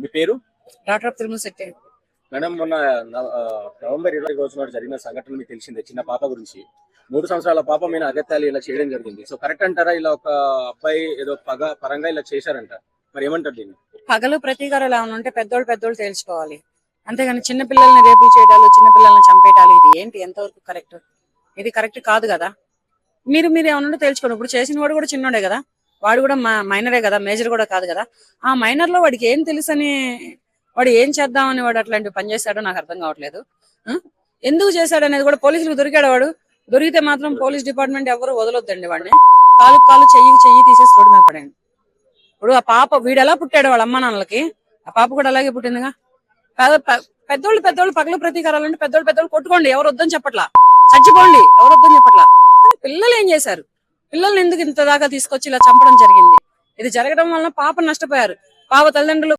మీ పేరు? Doctor of Tirumala Shetty. Madam, మొన్న November 20 రోజు నాడు జరిగిన సంఘటన మీకు తెలిసిందే, చిన్న పాప గురించి. 3 సంవత్సరాల పాప మీద అగత్యాలు ఇలా చేయడం జరిగింది. సో కరెక్ట్ అంటారా? ఇలా ఒక అబ్బాయి ఏదో పరంగా ఇలా చేశారంట, మరి ఏమంటారు దీన్ని? పగలు ప్రతీకారాలు ఏమైనా ఉంటే పెద్దోళ్ళు తేల్చుకోవాలి. అంతేగాని చిన్న పిల్లల్ని రేపులు చేయడాలు, చిన్న పిల్లల్ని చంపేయటాలు, ఇది ఏంటి? ఎంతవరకు కరెక్ట్? ఇది కరెక్ట్ కాదు కదా. మీరు ఏమన్నా తేల్చుకోండి. ఇప్పుడు చేసిన వాడు కూడా చిన్నోడే కదా, వాడు కూడా మైనరే కదా, మేజర్ కూడా కాదు కదా. ఆ మైనర్ లో వాడికి ఏం తెలుసని, వాడు ఏం చేద్దామని వాడు అట్లాంటి పని చేశాడో నాకు అర్థం కావట్లేదు. ఎందుకు చేశాడు అనేది కూడా పోలీసులకు దొరికాడు. వాడు దొరికితే మాత్రం పోలీస్ డిపార్ట్మెంట్ ఎవరు వదలొద్దండి వాడిని. కాలు చెయ్యి తీసేసి రోడ్డు మీద పడండి. ఇప్పుడు ఆ పాప, వీడు ఎలా పుట్టాడు వాళ్ళ అమ్మ నాన్నలకి, ఆ పాప కూడా అలాగే పుట్టిందిగా. పెద్దోళ్ళు పగలు ప్రతీకారాలంటే పెద్దోళ్ళు కొట్టుకోండి, ఎవరు వద్దని చెప్పట్లా. చచ్చిపోండి, ఎవరు వద్దని చెప్పట్లా. కానీ పిల్లలు ఏం చేశారు? పిల్లల్ని ఎందుకు ఇంత దాకా తీసుకొచ్చి ఇలా చంపడం జరిగింది? ఇది జరగడం వలన పాప నష్టపోయారు. పాప తల్లిదండ్రులు